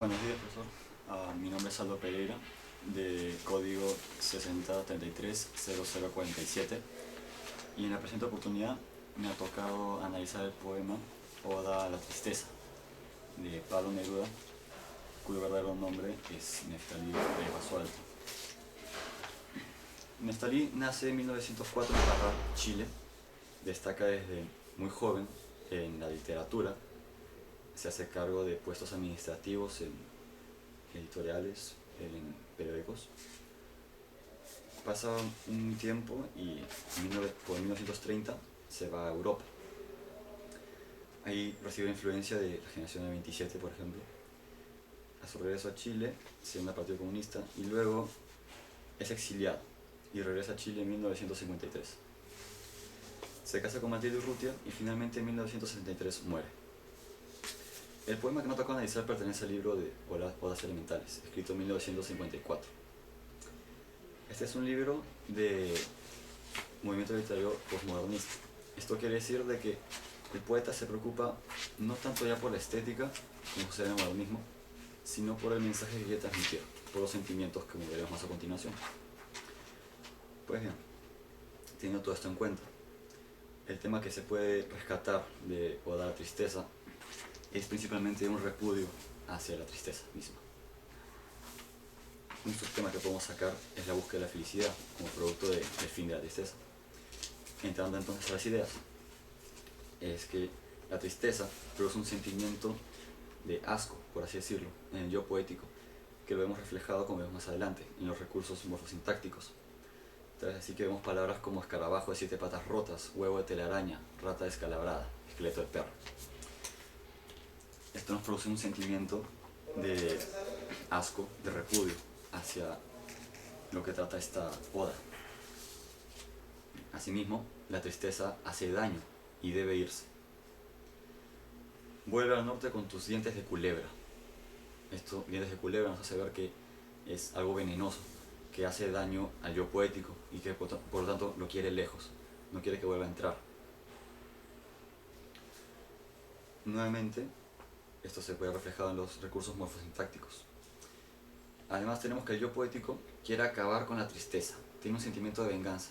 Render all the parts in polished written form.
Buenos días, profesor. Mi nombre es Aldo Pereira, de código 6033-0047, y en la presente oportunidad me ha tocado analizar el poema Oda a la Tristeza, de Pablo Neruda, cuyo verdadero nombre es Neftalí de Basualto. Neftalí nace en 1904 en Parral, Chile. Destaca desde muy joven en la literatura. Se hace cargo de puestos administrativos en editoriales, en periódicos. Pasa un tiempo y por 1930 se va a Europa. Ahí recibe influencia de la generación de 27, por ejemplo. A su regreso a Chile, se une al Partido Comunista y luego es exiliado y regresa a Chile en 1953. Se casa con Matilde Urrutia y finalmente en 1973 muere. El poema que me tocó analizar pertenece al libro de Odas Elementales, escrito en 1954. Este es un libro de movimiento literario postmodernista. Esto quiere decir de que el poeta se preocupa no tanto ya por la estética, como sucede en el modernismo, sino por el mensaje que quiere transmitir, por los sentimientos que veremos más a continuación. Pues bien, teniendo todo esto en cuenta, el tema que se puede rescatar de Oda a la Tristeza es principalmente un repudio hacia la tristeza misma. Un subtema que podemos sacar es la búsqueda de la felicidad como producto del fin de la tristeza. Entrando entonces a las ideas, es que la tristeza produce un sentimiento de asco, por así decirlo, en el yo poético, que lo vemos reflejado, como vemos más adelante, en los recursos morfosintácticos. Entonces, así que vemos palabras como escarabajo de 7 patas rotas, huevo de telaraña, rata descalabrada, esqueleto de perro. Esto nos produce un sentimiento de asco, de repudio hacia lo que trata esta oda. Asimismo, la tristeza hace daño y debe irse. Vuelve al norte con tus dientes de culebra. Estos dientes de culebra nos hace ver que es algo venenoso, que hace daño al yo poético y que por lo tanto lo quiere lejos, no quiere que vuelva a entrar. Nuevamente, esto se puede reflejar en los recursos morfosintácticos. Además tenemos que el yo poético quiere acabar con la tristeza, tiene un sentimiento de venganza.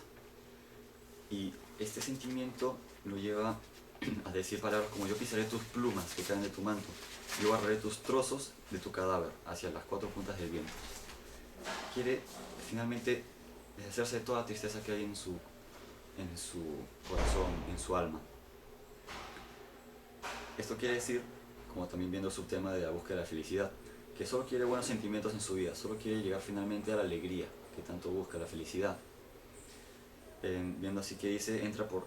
Y este sentimiento lo lleva a decir palabras como: yo pisaré tus plumas que caen de tu manto, yo barreré tus trozos de tu cadáver hacia las 4 puntas del viento. Quiere finalmente deshacerse de toda la tristeza que hay en su corazón, en su alma. Esto quiere decir, como también viendo el subtema de la búsqueda de la felicidad, que solo quiere buenos sentimientos en su vida, solo quiere llegar finalmente a la alegría que tanto busca, la felicidad. Viendo así que dice: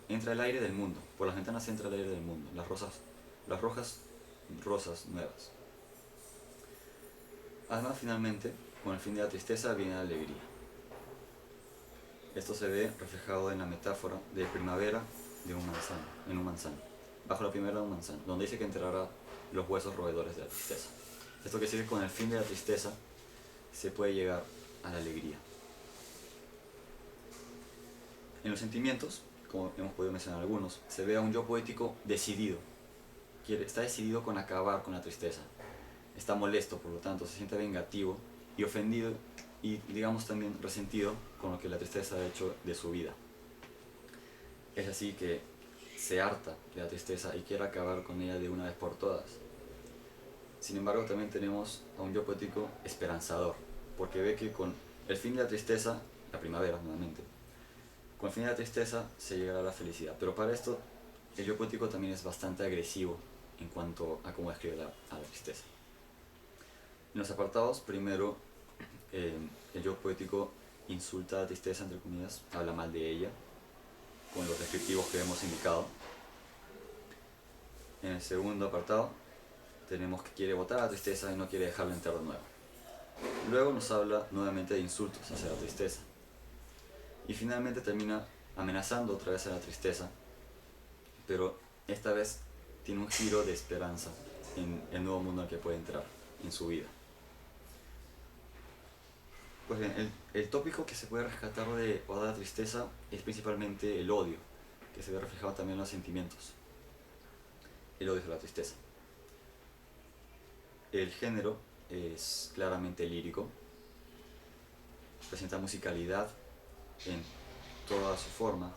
entra el aire del mundo, por las ventanas entra el aire del mundo, las rojas rosas nuevas. Además, finalmente, con el fin de la tristeza viene la alegría. Esto se ve reflejado en la metáfora de primavera de un manzano, en un manzano, bajo la primavera de un manzano, donde dice que enterrará los huesos roedores de la tristeza. Esto quiere decir que con el fin de la tristeza se puede llegar a la alegría. En los sentimientos, como hemos podido mencionar algunos, se ve a un yo poético decidido. Está decidido con acabar con la tristeza. Está molesto, por lo tanto, se siente vengativo y ofendido y, digamos, también resentido con lo que la tristeza ha hecho de su vida. Es así que se harta de la tristeza y quiere acabar con ella de una vez por todas. Sin embargo, también tenemos a un yo poético esperanzador, porque ve que con el fin de la tristeza, la primavera nuevamente, con el fin de la tristeza se llegará a la felicidad. Pero para esto, el yo poético también es bastante agresivo en cuanto a cómo describe a la tristeza. En los apartados, primero, el yo poético insulta a la tristeza, entre comillas, habla mal de ella, con los descriptivos que hemos indicado. En el segundo apartado, tenemos que quiere botar a la tristeza y no quiere dejarla entrar de nuevo. Luego nos habla nuevamente de insultos hacia la tristeza. Y finalmente termina amenazando otra vez a la tristeza, pero esta vez tiene un giro de esperanza en el nuevo mundo al que puede entrar en su vida. Pues bien, el tópico que se puede rescatar de Oda a la Tristeza es principalmente el odio, que se ve reflejado también en los sentimientos. El odio hacia la tristeza. El género es claramente lírico, presenta musicalidad en toda su forma,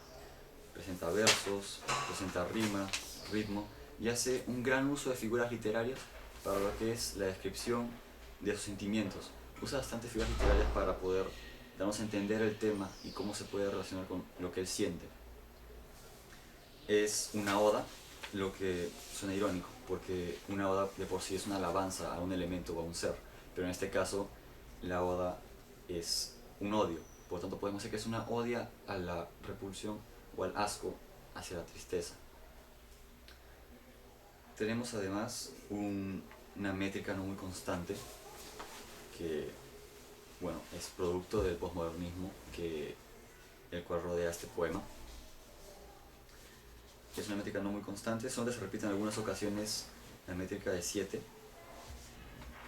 presenta versos, presenta rima, ritmo, y hace un gran uso de figuras literarias para lo que es la descripción de sus sentimientos. Usa bastantes figuras literarias para poder darnos a entender el tema y cómo se puede relacionar con lo que él siente. Es una oda, lo que suena irónico, porque una oda de por sí es una alabanza a un elemento o a un ser, pero en este caso la oda es un odio, por lo tanto podemos decir que es una odia a la repulsión o al asco hacia la tristeza. Tenemos además una métrica no muy constante que, bueno, es producto del posmodernismo el cual rodea este poema. Es una métrica no muy constante, donde se repite en algunas ocasiones la métrica de 7,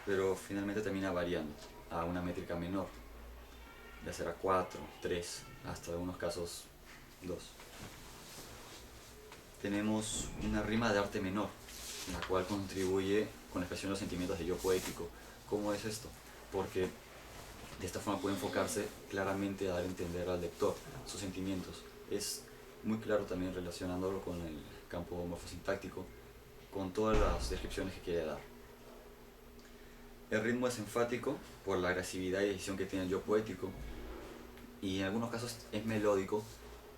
pero finalmente termina variando a una métrica menor, ya será 4, 3, hasta en algunos casos 2. Tenemos una rima de arte menor, la cual contribuye con la expresión de los sentimientos de yo poético. ¿Cómo es esto? Porque de esta forma puede enfocarse claramente a dar a entender al lector sus sentimientos. Es muy claro también relacionándolo con el campo morfosintáctico, con todas las descripciones que quiere dar. El ritmo es enfático por la agresividad y decisión que tiene el yo poético, y en algunos casos es melódico,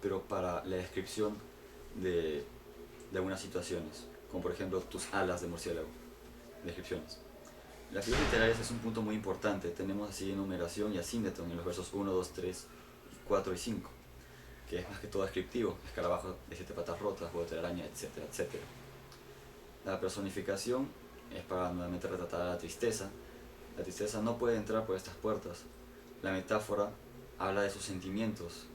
pero para la descripción de algunas situaciones, como por ejemplo tus alas de murciélago, descripciones. Las figuras literarias es un punto muy importante. Tenemos así enumeración y asíndeton en los versos 1, 2, 3, 4 y 5, que es más que todo descriptivo: escarabajo de 7 patas rotas, huevo de telaraña, etcétera, etcétera. La personificación es para nuevamente retratar a la tristeza. La tristeza no puede entrar por estas puertas. La metáfora habla de sus sentimientos,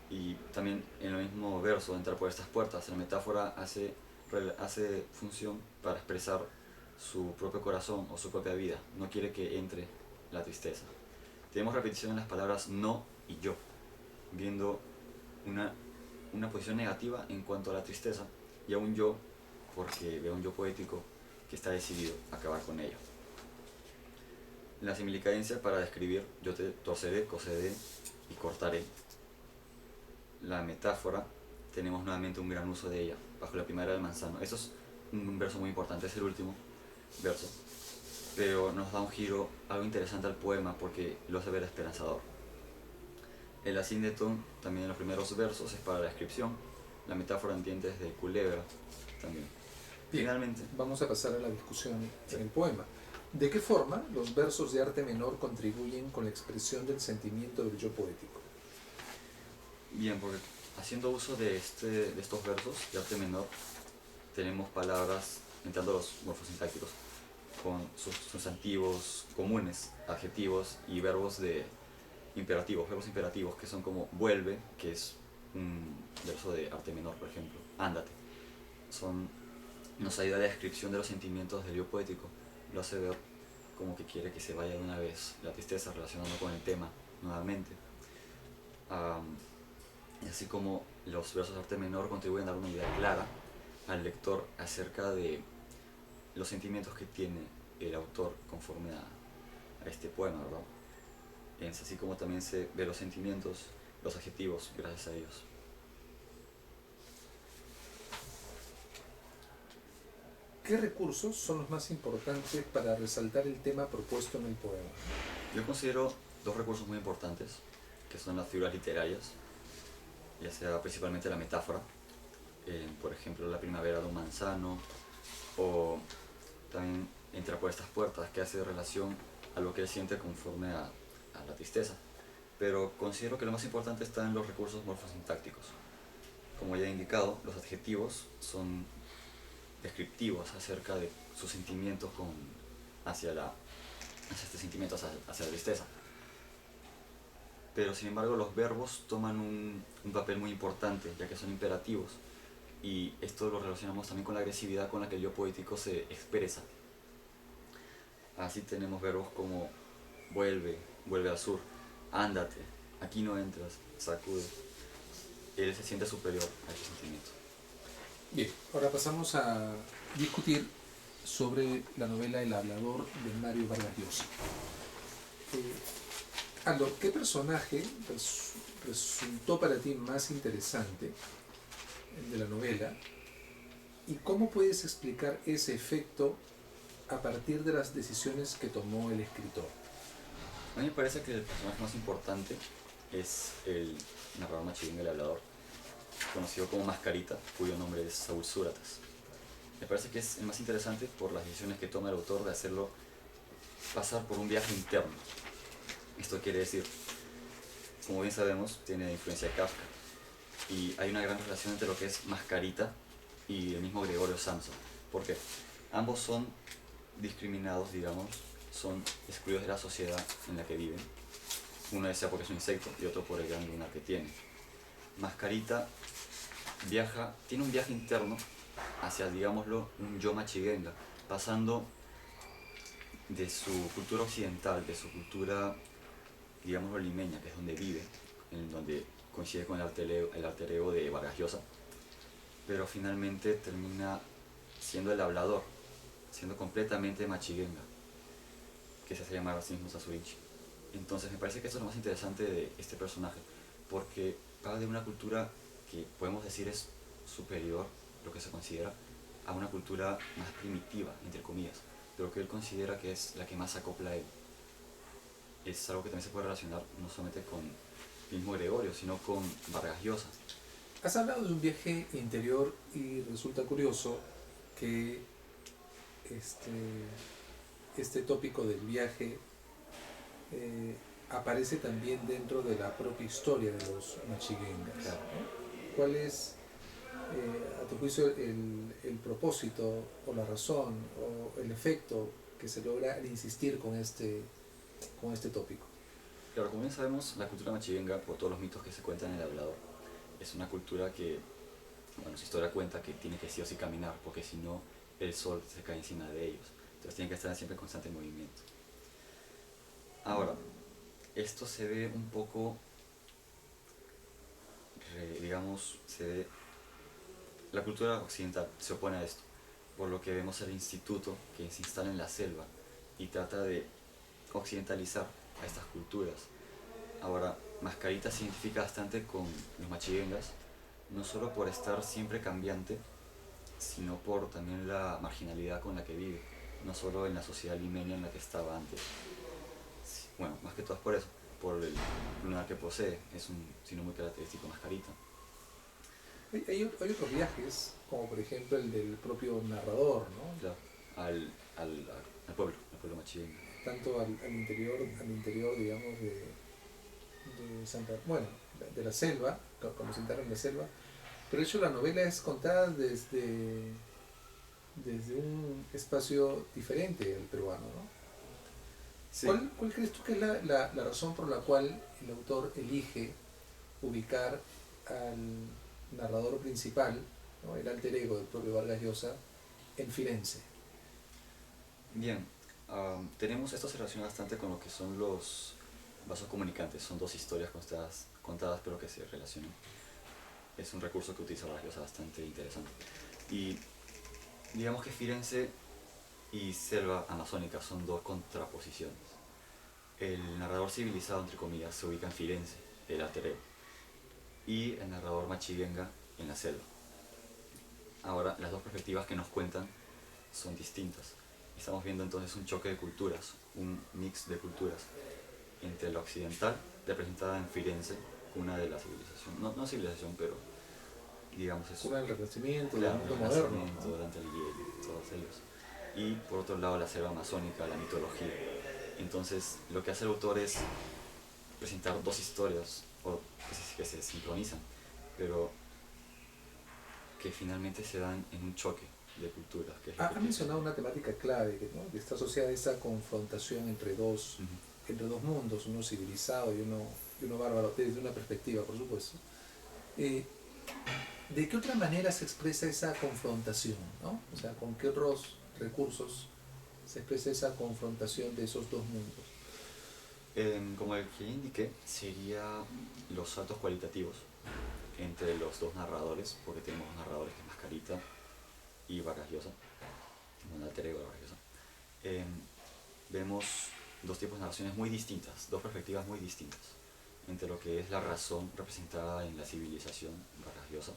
y también en el mismo verso, entrar por estas puertas, la metáfora hace función para expresar su propio corazón o su propia vida. No quiere que entre la tristeza. Tenemos repetición en las palabras no y yo, viendo una posición negativa en cuanto a la tristeza, y a un yo porque veo un yo poético que está decidido a acabar con ella. La similicadencia para describir: yo te torceré, coseré y cortaré. La metáfora, tenemos nuevamente un gran uso de ella, bajo la primavera del manzano. Eso es un verso muy importante, es el último verso, pero nos da un giro, algo interesante al poema, porque lo hace ver esperanzador. El asíndeton, también en los primeros versos, es para la descripción. La metáfora en dientes de culebra también. Bien, finalmente vamos a pasar a la discusión en el poema. ¿De qué forma los versos de arte menor contribuyen con la expresión del sentimiento del yo poético? Bien, porque haciendo uso de estos versos de arte menor, tenemos palabras, entrando los morfosintácticos, con sus sustantivos comunes, adjetivos y verbos imperativos, que son como vuelve, que es un verso de arte menor, por ejemplo, ándate. Nos ayuda a la descripción de los sentimientos del yo poético, lo hace ver como que quiere que se vaya de una vez la tristeza, relacionando con el tema nuevamente. Así como los versos de arte menor contribuyen a dar una idea clara al lector acerca de los sentimientos que tiene el autor conforme a este poema, ¿verdad? Es así como también se ve los sentimientos, los adjetivos, gracias a ellos. ¿Qué recursos son los más importantes para resaltar el tema propuesto en el poema? Yo considero dos recursos muy importantes, que son las figuras literarias, ya sea principalmente la metáfora, por ejemplo la primavera de un manzano, o también entra por estas puertas, que hace relación a lo que él siente conforme a la tristeza. Pero considero que lo más importante está en los recursos morfosintácticos. Como ya he indicado, los adjetivos son descriptivos acerca de sus sentimientos hacia este sentimiento, hacia la tristeza. Pero sin embargo los verbos toman un papel muy importante, ya que son imperativos, y esto lo relacionamos también con la agresividad con la que el yo poético se expresa. Así tenemos verbos como vuelve al sur, ándate, aquí no entras, sacude. Él se siente superior a ese sentimiento. Bien, ahora pasamos a discutir sobre la novela El hablador de Mario Vargas Llosa. Aldo, ¿qué personaje resultó para ti más interesante de la novela y cómo puedes explicar ese efecto a partir de las decisiones que tomó el escritor? A mí me parece que el personaje más importante es el narrador machiruenga, el hablador, conocido como Mascarita, cuyo nombre es Saúl Suratas. Me parece que es el más interesante por las decisiones que toma el autor de hacerlo pasar por un viaje interno. Esto quiere decir, como bien sabemos, tiene influencia de Kafka, y hay una gran relación entre lo que es Mascarita y el mismo Gregorio Samsa, porque ambos son discriminados, digamos, son excluidos de la sociedad en la que viven, uno ya sea porque es un insecto y otro por el gran lunar que tiene. Mascarita tiene un viaje interno hacia, digámoslo, un yo machigenga, pasando de su cultura occidental, de su cultura, digámoslo, limeña, que es donde vive, en donde coincide con el alter ego de Vargas Llosa, pero finalmente termina siendo el hablador, siendo completamente machigenga, que se hace llamar a sí mismo Sasurichi. Entonces me parece que eso es lo más interesante de este personaje, porque va de una cultura que podemos decir es superior, lo que se considera, a una cultura más primitiva, entre comillas, pero que él considera que es la que más se acopla a él. Es algo que también se puede relacionar no solamente con el mismo Gregorio, sino con Vargas Llosa. Has hablado de un viaje interior y resulta curioso que este tópico del viaje aparece también dentro de la propia historia de los machigengas. Claro. ¿No? ¿Cuál es, a tu juicio, el propósito o la razón o el efecto que se logra al insistir con este tópico? Claro, como bien sabemos, la cultura machigenga, por todos los mitos que se cuentan en el hablador, es una cultura que, bueno, su historia cuenta que tiene que sí o sí caminar, porque si no, el sol se cae encima de ellos. Entonces tienen que estar siempre en constante movimiento. Ahora, esto se ve un poco, digamos, la cultura occidental se opone a esto, por lo que vemos el instituto que se instala en la selva y trata de occidentalizar a estas culturas. Ahora, Mascarita se identifica bastante con los machigengas, no solo por estar siempre cambiante, sino por también la marginalidad con la que vive, no solo en la sociedad limeña en la que estaba antes. Bueno, más que todo es por eso, por el lunar que posee, es un signo muy característico Mascarita. Hay otros viajes, como por ejemplo el del propio narrador, ¿no? Claro, al pueblo machigenga. Tanto al interior, digamos, de Santa, bueno, de la selva, cuando se enterra en la selva, pero de hecho la novela es contada desde un espacio diferente al peruano, ¿no? Sí. ¿Cuál crees tú que es la razón por la cual el autor elige ubicar al narrador principal, ¿no? El alter ego del propio Vargas Llosa, en Firenze? Bien, tenemos esto se relaciona bastante con lo que son los vasos comunicantes, son dos historias contadas pero que se relacionan. Es un recurso que utiliza Vargas Llosa bastante interesante. Y digamos que Firenze y selva amazónica son dos contraposiciones. El narrador civilizado, entre comillas, se ubica en Firenze, el alter ego, y el narrador machigenga en la selva. Ahora, las dos perspectivas que nos cuentan son distintas. Estamos viendo entonces un choque de culturas, un mix de culturas entre la occidental, representada en Firenze, cuna de la civilización, no civilización, pero digamos eso. Cuna del Renacimiento, del Claro, mundo el moderno, Renacimiento, ¿no? Dante Alighieri, todos ellos. Y por otro lado la selva amazónica, la mitología. Entonces lo que hace el autor es presentar dos historias que se sincronizan, pero que finalmente se dan en un choque de culturas. Que es Ha mencionado una temática clave que está asociada a esa confrontación entre dos mundos, uno civilizado y uno bárbaro, desde una perspectiva, por supuesto. ¿De qué otra manera se expresa esa confrontación, ¿no? O sea, ¿con qué otros recursos se expresa esa confrontación de esos dos mundos? Como el que indiqué, sería los saltos cualitativos entre los dos narradores, porque tenemos narradores que es Mascarita y Vargas Llosa. como un alter ego de Vargas Llosa, em, vemos dos tipos de narraciones muy distintas, dos perspectivas muy distintas, entre lo que es la razón representada en la civilización Vargas Llosa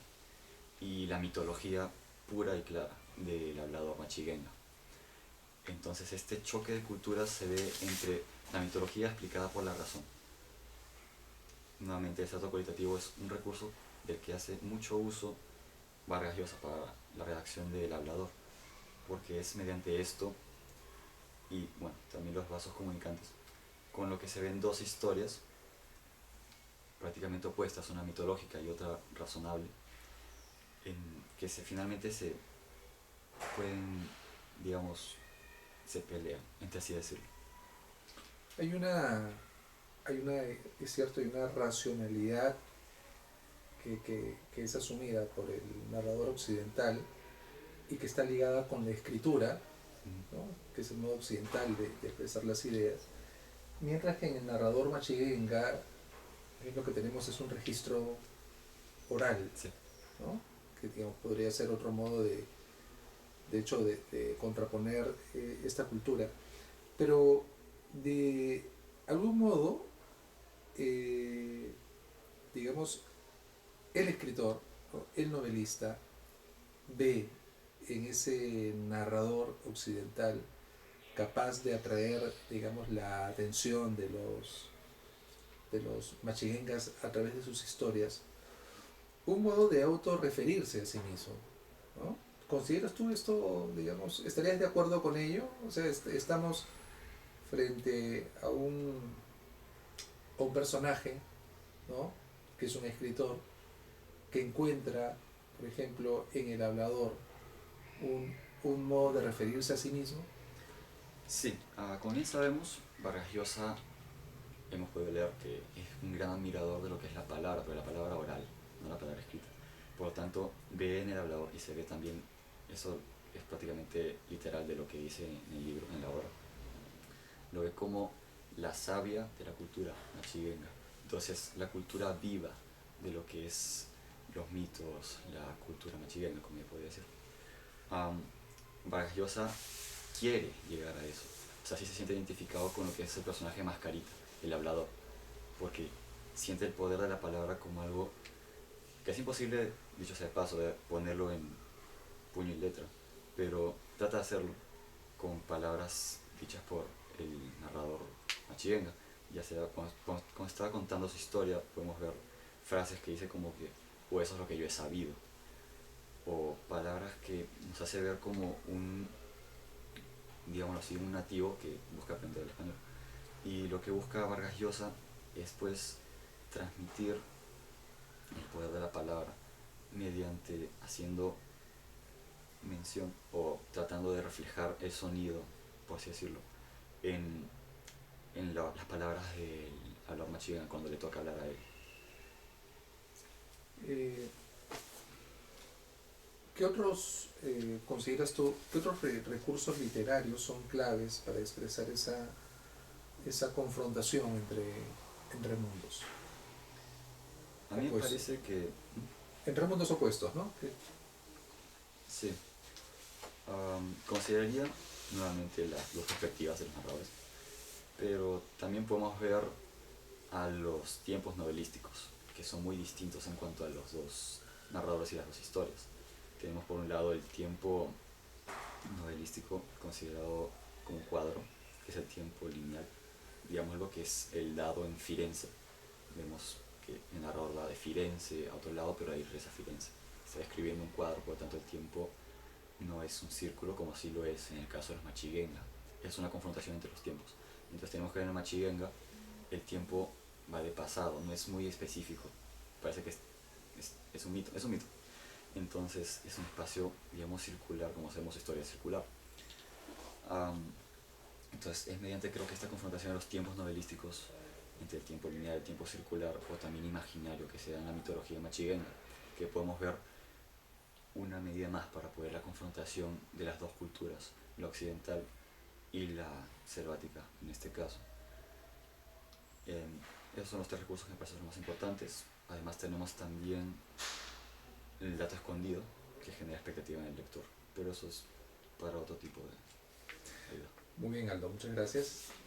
y la mitología pura y clara del hablador Machiguenga. Entonces este choque de culturas se ve entre la mitología explicada por la razón. Nuevamente el salto cualitativo es un recurso del que hace mucho uso Vargas Llosa para la redacción del hablador, porque es mediante esto y bueno, también los vasos comunicantes, con lo que se ven dos historias prácticamente opuestas, una mitológica y otra razonable, en que finalmente se pueden, digamos, se pelean, entre así decirlo. Hay una, es cierto, hay una racionalidad que es asumida por el narrador occidental y que está ligada con la escritura, ¿no? Que es el modo occidental de expresar las ideas, mientras que en el narrador Machiguenga lo que tenemos es un registro oral, Sí. ¿no? Que digamos, podría ser otro modo de hecho de contraponer esta cultura, pero de algún modo, digamos, el escritor, ¿no? El novelista, ve en ese narrador occidental capaz de atraer, digamos, la atención de los machiguengas a través de sus historias, un modo de autorreferirse a sí mismo, ¿no? ¿Consideras tú esto, digamos, estarías de acuerdo con ello? O sea, estamos frente a un personaje, ¿no? Que es un escritor que encuentra, por ejemplo, en el hablador un modo de referirse a sí mismo. Sí, como bien sabemos, Vargas Llosa hemos podido leer que es un gran admirador de lo que es la palabra, pero la palabra oral, no la palabra escrita. Por lo tanto, ve en el hablador y se ve también, eso es prácticamente literal de lo que dice en el libro, en la obra, lo ve como la savia de la cultura machiguenga. Entonces, la cultura viva de lo que es los mitos, la cultura machiguenga, como yo podría decir. Um, Vargas Llosa quiere llegar a eso. O sea, sí se siente identificado con lo que es el personaje Mascarita, el hablador, porque siente el poder de la palabra como algo que es imposible, dicho sea de paso, de ponerlo en puño y letra, pero trata de hacerlo con palabras dichas por el narrador Machiguenga. Ya sea cuando estaba contando su historia, podemos ver frases que dice como que, o eso es lo que yo he sabido, o palabras que nos hace ver como un, digámoslo así, un nativo que busca aprender el español. Y lo que busca Vargas Llosa es pues transmitir el poder de la palabra mediante haciendo mención o tratando de reflejar el sonido, por así decirlo, en, las palabras del hablar machigana cuando le toca hablar a él. Eh, ¿Qué otros consideras tú, qué otros recursos literarios son claves para expresar esa confrontación entre mundos? A mí me Pues, parece que entre mundos opuestos, ¿no? sí, consideraría nuevamente las dos perspectivas de los narradores, pero también podemos ver a los tiempos novelísticos, que son muy distintos en cuanto a los dos narradores y las dos historias. Tenemos por un lado el tiempo novelístico considerado como cuadro, que es el tiempo lineal, digamos lo que es el dado en Firenze. Vemos que el narrador va de Firenze a otro lado, pero ahí regresa a Firenze. Está escribiendo un cuadro, por lo tanto el tiempo no es un círculo como si lo es en el caso de los Machiguenga. Es una confrontación entre los tiempos. Mientras tenemos que en el Machiguenga el tiempo va de pasado, no es muy específico. Parece que es un mito, es un mito. Entonces es un espacio, digamos, circular, como hacemos historia circular. Um, entonces es mediante, creo que esta confrontación de los tiempos novelísticos entre el tiempo lineal y el tiempo circular, o también imaginario, que se da en la mitología machiguenga, que podemos ver una medida más para poder la confrontación de las dos culturas, la occidental y la selvática en este caso. Esos son los tres recursos que me parecen los más importantes. Además tenemos también el dato escondido, que genera expectativa en el lector, pero eso es para otro tipo de ayuda. Muy bien, Aldo, muchas gracias.